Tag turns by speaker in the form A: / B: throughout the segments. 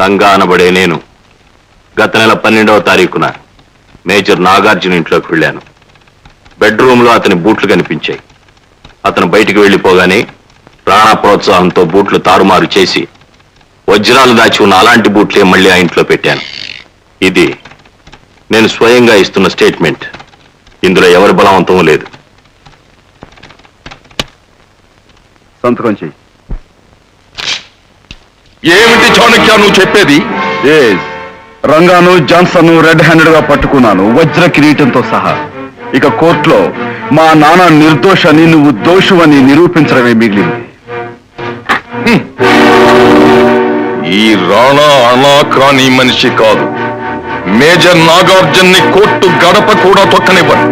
A: రంగా అనబడే నేను గత నెల 12వ తారీఖున మేజర్ నాగార్జున ఇంట్లోకి వెళ్ళాను. బెడ్రూమ్లో అతని బూట్లు కనిపించాయి. అతను బయటికి వెళ్ళిపోగానే ప్రాణ ప్రోత్సాహంతో బూట్లు తారుమారు చేసి వజ్రాలు దాచి ఉన్న అలాంటి బూట్లే మళ్ళీ ఆ ఇంట్లో పెట్టాను. ఇది నేను స్వయంగా ఇస్తున్న స్టేట్మెంట్. ఇందులో ఎవరి బలవంతం లేదు.
B: సంతకం చెయ్యి.
C: ఏమిటి చాణక్య నువ్వు చెప్పేది?
B: రంగాను జాన్సన్ రెడ్ హ్యాండెడ్ గా పట్టుకున్నాను, వజ్ర కిరీటంతో సహా. ఇక కోర్టులో మా నాన్న నిర్దోషని, నువ్వు దోషువని నిరూపించడమే మిగిలింది.
C: ఈ రాణా అనాకాని మనిషి కాదు. మేజర్ నాగార్జున్ని కోర్టు గడప కూడా తొక్కనివ్వను.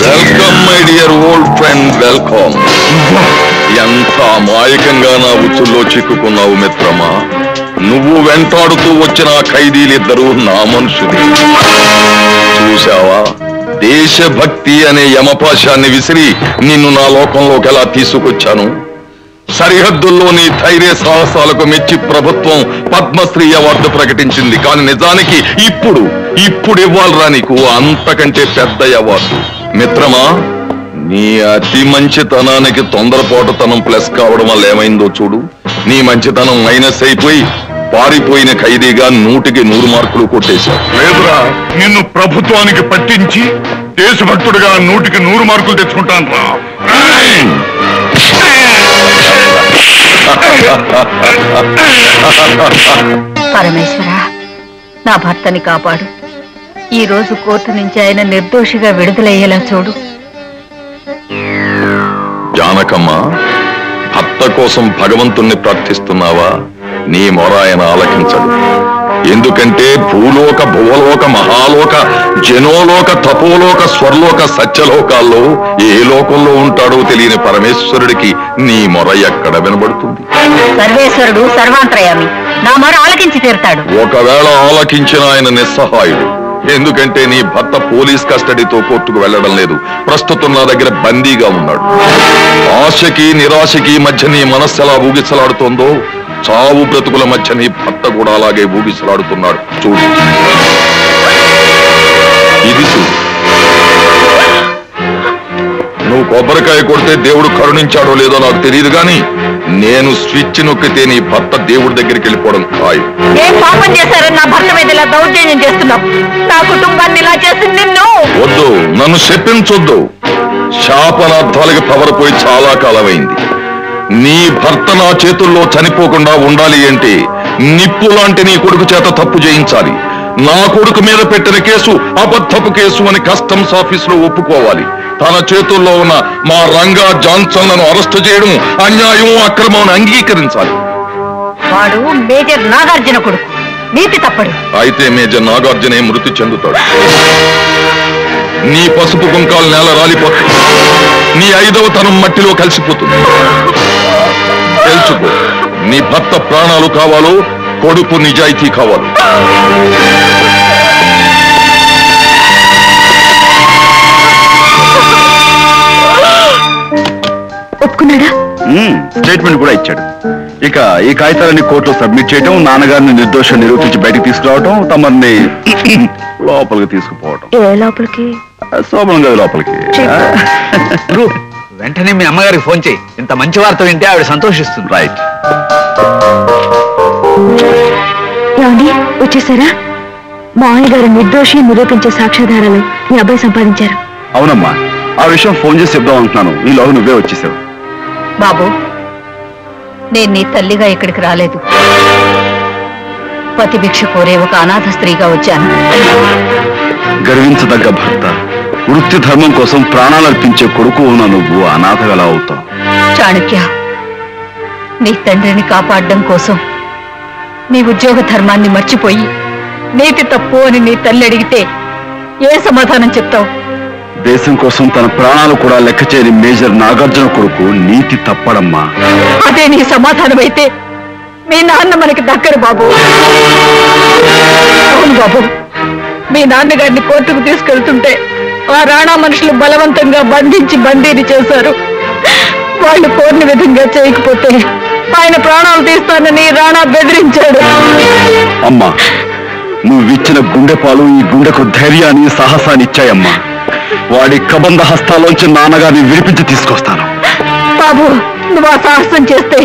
C: Welcome my dear old friend, welcome. ఎంత అమాయకంగా నా ఉచ్చుల్లో చిక్కుకున్నావు మిత్రమా. నువ్వు వెంటాడుతూ వచ్చిన ఖైదీలిద్దరూ నా మనుషులు. చూశావా, దేశభక్తి అనే యమపాశాన్ని విసిరి నిన్ను నా లోకంలోకి ఎలా తీసుకొచ్చాను. సరిహద్దుల్లో నీ ధైర్య సాహసాలకు మెచ్చి ప్రభుత్వం పద్మశ్రీ అవార్డు ప్రకటించింది. కానీ నిజానికి ఇప్పుడు ఇవ్వాలరా నీకు అంతకంటే పెద్ద అవార్డు. మిత్రమా, నీ అతి మంచితనానికి తొందరపాటుతనం ప్లస్ కావడం వల్ల ఏమైందో చూడు. నీ మంచితనం మైనస్ అయిపోయి పారిపోయిన ఖైదీగా 100కి 100 మార్కులు కొట్టేశావు.
D: లేదురా, నిన్ను ప్రభుత్వానికి పట్టించి దేశభక్తుడిగా 100కి 100 మార్కులు తెచ్చుకుంటాను రా.
E: పరమేశ్వర, నా భర్తని కాపాడు. ఈ రోజు కోర్టు నుంచి ఆయన నిర్దోషిగా విడుదలయ్యేలా చూడు.
C: జానకమ్మ, భర్త కోసం భగవంతుణ్ణి ప్రార్థిస్తున్నావా? నీ మొర ఆయన ఆలకించడు. ఎందుకంటే భూలోక, భువలోక, మహాలోక, జనోలోక, తపోలోక, స్వర్లోక, సత్యలోకాల్లో ఏ లోకంలో ఉంటాడో తెలియని పరమేశ్వరుడికి నీ మొర ఎక్కడ వినబడుతుంది?
E: సర్వేశ్వరుడు సర్వాంతర్యామి, నా మొర ఆలకించి తీరుతాడు.
C: ఒకవేళ ఆలకించిన ఆయన నిస్సహాయుడు. ఎందుకంటే నీ భర్త పోలీస్ కస్టడీతో కోర్టుకు వెళ్లడం లేదు. ప్రస్తుతం నా దగ్గర బందీగా ఉన్నాడు. ఆశకి నిరాశకి మధ్య నీ మనస్సు ఎలా ఊగిసలాడుతోందో, చావు బ్రతుకుల మధ్య నీ భర్త కూడా అలాగే ఊగిసలాడుతున్నాడు. చూడు, ఇది చూడు. నువ్వు కొబ్బరికాయ కొడితే దేవుడు కరుణించాడో లేదో నాకు తెలియదు, కానీ నేను స్విచ్ నొక్కితే నీ భర్త దేవుడి దగ్గరికి వెళ్ళిపోవడం ఖాయం.
E: ఏం పాపం చేశారని నా భర్త మీద ఇలా దౌర్జన్యం చేస్తున్నావు? నా కుటుంబాన్ని ఇలా చేసింది నిన్ను.
C: వద్దు, నన్ను శపించొద్దు. శాపనార్థాలకి పవర్ పోయి చాలా కాలమైంది. నీ భర్త నా చేతుల్లో చనిపోకుండా ఉండాలి అంటే నిప్పు లాంటి నీ కొడుకు చేత తప్పు చేయించాలి. నా కొడుకు మీద పెట్టిన కేసు అబద్ధపు కేసు అని కస్టమ్స్ ఆఫీసులో ఒప్పుకోవాలి. తన చేతుల్లో ఉన్న మా రంగా జాన్సన్లను అరెస్టు చేయడం అన్యాయం, అక్రమం అంగీకరించాలి.
E: వాడు మేజర్ నాగార్జున కొడుకు, నీతి తప్పడు.
C: అయితే మేజర్ నాగార్జునే మృతి చెందుతాడు. నీ పసుపు కుంకాలు నేల రాలిపోతాయి. నీ 5వ తనం మట్టిలో కలిసిపోతుంది. తెలుసుకో, నీ భర్త ప్రాణాలు కావాలో కొడుకు నిజాయితీ కావాలో.
E: ఒప్పుకున్నాడా?
B: స్టేట్మెంట్ కూడా ఇచ్చాడు. ఇక ఈ కాగితాలన్నీ కోర్టులో సబ్మిట్ చేయడం, నాన్నగారిని నిర్దోషం నిరూపించి బయటకు తీసుకురావటం, తమని లోపలికి తీసుకుపోవటం.
E: లోపలికి?
B: శోభనం గది లోపలికి.
F: వెంటనే మీ అమ్మగారికి ఫోన్ చేయి. ఇంత మంచి వార్త వింటే ఆవిడ సంతోషిస్తుంది.
B: రైట్.
E: ఏమండి, వచ్చేసారా? మామయ్య గారు నిర్దోషి నిరూపించే సాక్ష్యాధారాలు మీ అబ్బాయి సంపాదించారు.
B: అవునమ్మా, ఆ విషయం ఫోన్ చేసి చెప్దాం అనుకున్నాను. ఈలోగా నువ్వే వచ్చేసావు.
E: బాబు, నేను నీ తల్లిగా ఇక్కడికి రాలేదు. పతిభిక్ష కోరే ఒక అనాథ స్త్రీగా వచ్చాను.
B: గర్వించదగ్గ భర్త, వృత్తి ధర్మం కోసం ప్రాణాలర్పించే కొడుకు ఉన్న నువ్వు అనాథగలా అవుతావు.
E: చాణక్య, నీ తండ్రిని కాపాడడం కోసం నీ ఉద్యోగ ధర్మాన్ని మర్చిపోయి నీతి తప్పు అని నీ తల్లి అడిగితే ఏ సమాధానం చెప్తావు?
B: దేశం కోసం తన ప్రాణాలు కూడా లెక్క చేయని మేజర్ నాగార్జున కొడుకు నీతి తప్పడమ్మా.
E: అదే నీ సమాధానం అయితే మీ నాన్న మనకి దక్కరు బాబు. అవును బాబు, మీ నాన్నగారిని కోర్టుకు తీసుకెళ్తుంటే ఆ రాణా మనుషులు బలవంతంగా బంధించి బందీని చేశారు. వాళ్ళు కోరిన విధంగా చేయకపోతే ఆయన ప్రాణాలు తీస్తానని రాణా బెదిరించాడు.
B: అమ్మా, నువ్విచ్చిన గుండెపాలు ఈ గుండెకు ధైర్యాన్ని సాహసాన్ని ఇచ్చాయమ్మా. వాడి కబంధ హస్తాలోంచి నాన్నగారిని విడిపించి తీసుకొస్తాను.
E: బాబు, నువ్వు ఆ సాహసం చేస్తే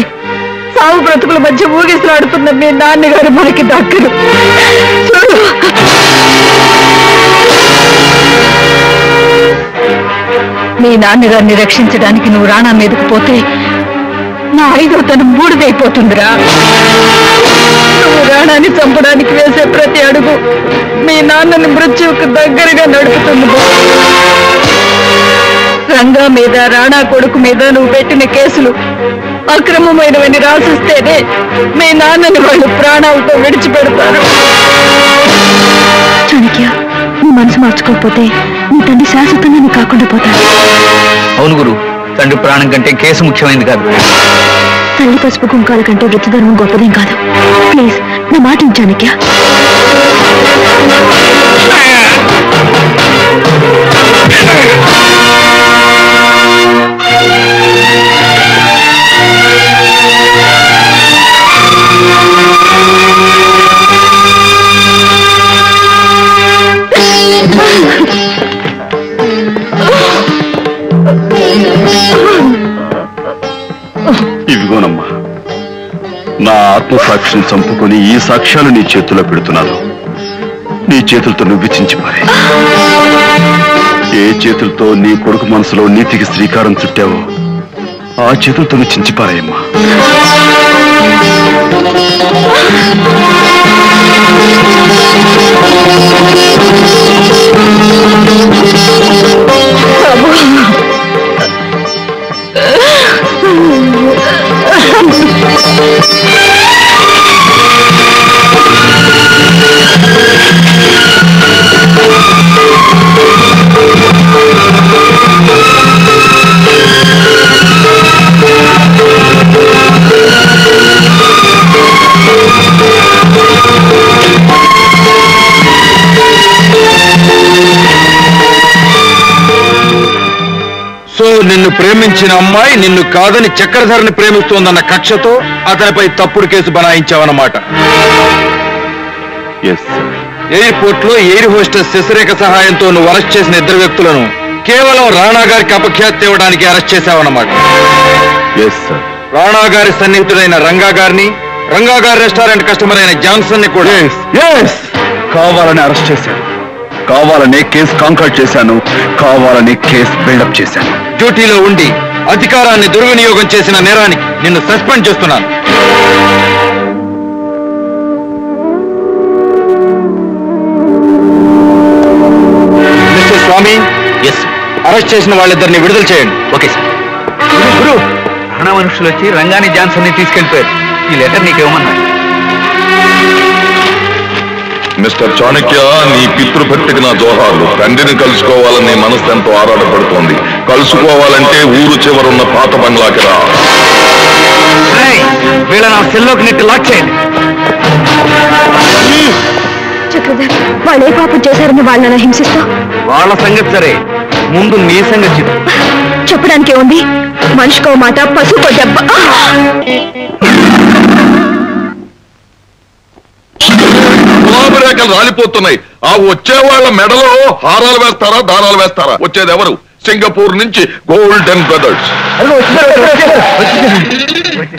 E: సాగు బ్రతుకుల మధ్య ఊగిసలాడుతున్న మీ నాన్నగారు మనకి దక్కరు. చూడు, మీ నాన్నగారిని రక్షించడానికి నువ్వు రాణా మీదకు పోతే నా 5వ తనం బూడిదైపోతుందిరా. నువ్వు రాణాన్ని చంపడానికి వేసే ప్రతి అడుగు మీ నాన్నని మృత్యువుకు దగ్గరగా నడుపుతుంది. రంగా మీద, రాణా కొడుకు మీద నువ్వు పెట్టిన కేసులు అక్రమమైనవని రాసిస్తేనే మీ నాన్నని వాళ్ళు ప్రాణాలతో విడిచిపెడతారు. చాణక్య, నీ మనసు మార్చుకోకపోతే నీ తండ్రి శాశ్వతంగా నీ కాకుండా పోతాడు.
F: అవును గురు, తండ్రి ప్రాణం కంటే కేసు ముఖ్యమైనది కాదు.
E: తల్లి పసుపు కుంకాల కంటే వృత్తి ధర్మం గొప్పదేం కాదు. ప్లీజ్, నా మాట చాణక్య.
B: ఇదిగోనమ్మా, నా ఆత్మసాక్షిని చంపుకొని ఈ సాక్ష్యాలు నీ చేతుల్లో పెడుతున్నాను. నీ చేతులతో నువ్విచించి పారే. ఏ చేతులతో నీ కొడుకు మనసులో నీతికి శ్రీకారం చుట్టావో ఆ చేతులతో నువ్వు చించిపారాయమ్మా.
F: నిన్ను ప్రేమించిన అమ్మాయి నిన్ను కాదని చక్రధరని ప్రేమిస్తోందన్న కక్షతో అతనిపై తప్పుడు కేసు బనాయించావన్నమాట. ఎయిర్పోర్ట్ లో ఎయిర్ హోస్టెస్ శశిరేఖ సహాయంతో నువ్వు అరెస్ట్ చేసిన 2 వ్యక్తులను కేవలం రాణా గారికి అపఖ్యాతి ఇవ్వడానికి అరెస్ట్ చేశావన్నమాట. రాణా గారి సన్నిహితుడైన రంగా గారిని, రంగా గారి రెస్టారెంట్ కస్టమర్ అయిన జాన్సన్ ని కూడా
B: కావాలని అరెస్ట్ చేశాను. కావాలనే కేసు కాంకాట్ చేశాను. కావాలని కేసు బిల్డప్ చేశాను.
F: డ్యూటీలో ఉండి అధికారాన్ని దుర్వినియోగం చేసిన నేరానికి నిన్ను సస్పెండ్ చేస్తున్నాను. మిస్టర్ స్వామి, అరెస్ట్ చేసిన వాళ్ళిద్దరిని విడుదల చేయండి. Okay sir. గురు, ప్రాణ మనుషులు వచ్చి రంగాని జాన్సన్ ని తీసుకెళ్లిపోయారు. ఈ లెటర్ నీకేమన్నారు?
C: మిస్టర్ చాణక్య, నీ పితృభక్తికి నా జోహార్లు. తండ్రిని కలుసుకోవాలని మనసు ఎంతో ఆరాటపడుతోంది. కలుసుకోవాలంటే ఊరు చివరున్న పాత బంగ్లాకి రా.
F: వీళ్ళ నా సెల్లోకి నెట్టి లాక్ చేయండి.
E: చక్రధర్, వాళ్ళు ఏ పాపం చేశారని వాళ్ళని హింసిస్తా?
F: వాళ్ళ సంగతి సరే, ముందు నీ సంగతి
E: చెప్పడానికి ఉంది. మనిషికో మాట, పశువుకో దెబ్బ.
C: గులాబీ రాలిపోతున్నాయి. ఆ వచ్చే వాళ్ళ మెడలో హారాలు వేస్తారా, దారాలు వేస్తారా? వచ్చేది ఎవరు? సింగపూర్ నుంచి గోల్డెన్ బ్రదర్స్.